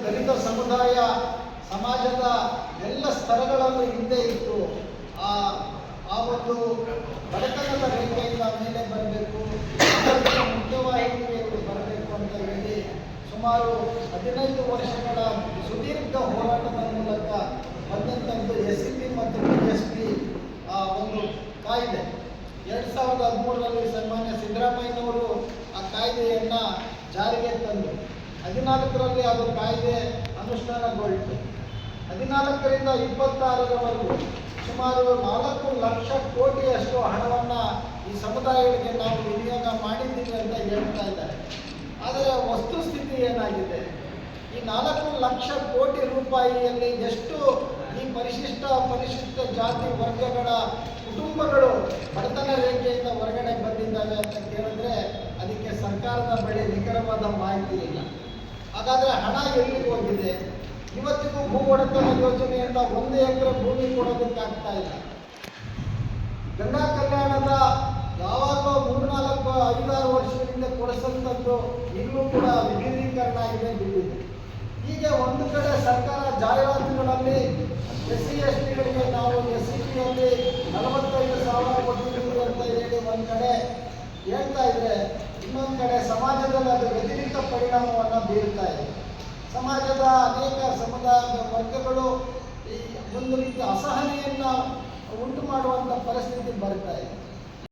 ದಲಿತ ಸಮುದಾಯ ಸಮಾಜದ ಎಲ್ಲ ಸ್ತರಗಳನ್ನು ಹಿಂದೆ ಇಟ್ಟು ಆ ಒಂದು ಬಡತನದ ರೇಖೆಯಿಂದ ಮೇಲೆ ಬರಬೇಕು, ಮುಖ್ಯವಾಹಿನಿಗೆ ಬರಬೇಕು ಅಂತ ಹೇಳಿ ಸುಮಾರು 15 ವರ್ಷಗಳ ಸುದೀರ್ಘ ಹೋರಾಟದ ಮೂಲಕ ಬಂದಂಥದ್ದು SCP ಮತ್ತು PSP ಒಂದು ಕಾಯ್ದೆ 2013ರಲ್ಲಿ ಸನ್ಮಾನ್ಯ ಸಿದ್ದರಾಮಯ್ಯನವರು ಆ ಕಾಯ್ದೆಯನ್ನು ಜಾರಿಗೆ ತಂದರು. 14ರಲ್ಲಿ ಅದು ಕಾಯ್ದೆ ಅನುಷ್ಠಾನಗೊಳ್ಳಿತು. 14ರಿಂದ 26ರವರೆಗೂ ಸುಮಾರು 4 ಲಕ್ಷ ಕೋಟಿಯಷ್ಟು ಹಣವನ್ನು ಈ ಸಮುದಾಯಗಳಿಗೆ ನಾವು ವಿನಿಯೋಗ ಮಾಡಿದ್ದೀವಿ ಅಂತ ಹೇಳ್ತಾ ಇದ್ದಾರೆ. ಆದರೆ ವಸ್ತುಸ್ಥಿತಿ ಏನಾಗಿದೆ? ಈ 4 ಲಕ್ಷ ಕೋಟಿ ರೂಪಾಯಿಯಲ್ಲಿ ಎಷ್ಟು ಈ ಪರಿಶಿಷ್ಟ ಜಾತಿ ವರ್ಗಗಳ ಕುಟುಂಬಗಳು ಬಡತನ ರೇಖೆಯಿಂದ ಹೊರಗಡೆ ಬಂದಿದ್ದಾವೆ ಅಂತ ಕೇಳಿದ್ರೆ ಅದಕ್ಕೆ ಸರ್ಕಾರದ ಬಳಿ ನಿಖರವಾದ ಮಾಹಿತಿ ಇಲ್ಲ. ಹಾಗಾದರೆ ಹಣ ಎಲ್ಲಿಗೆ ಹೋಗಿದೆ? ಇವತ್ತಿಗೂ ಭೂ ಒಡೆತನ ಯೋಜನೆಯಿಂದ 1 ಎಕರೆ ಭೂಮಿ ಕೊಡೋದಕ್ಕಾಗ್ತಾ ಇಲ್ಲ. ಗಂಗಾ ಕಲ್ಯಾಣದ ಯಾವಾಗಲೂ 3-4-5-6 ವರ್ಷದಿಂದ ಕೊಡಿಸಂಥದ್ದು ಈಗಲೂ ಕೂಡ ವಿಲೀನೀಕರಣ ಆಗಿದೆ, ಬಿಟ್ಟಿದೆ. ಹೀಗೆ ಒಂದು ಕಡೆ ಸರ್ಕಾರ ಜಾಹೀರಾತುಗಳಲ್ಲಿ SC/STಗಳಿಗೆ ನಾವು SCPಯಲ್ಲಿ 45,000 ಕೊಟ್ಟಿದ್ದೀವಿ ಅಂತ ಹೇಳಿ ಒಂದು ಕಡೆ ಹೇಳ್ತಾ ಇದ್ರೆ, ಇನ್ನೊಂದು ಕಡೆ ಸಮಾಜದಲ್ಲಿ ಅದು ವ್ಯತಿರಿಕ್ತ ಪರಿಣಾಮವನ್ನು ಬೀರ್ತಾ ಇದೆ. ಸಮಾಜದ ಅನೇಕ ಸಮುದಾಯದ ವರ್ಗಗಳು ಈ ಒಂದು ರೀತಿಯ ಅಸಹನೆಯನ್ನು ಉಂಟು ಮಾಡುವಂಥ ಪರಿಸ್ಥಿತಿ ಬರ್ತಾ ಇದೆ.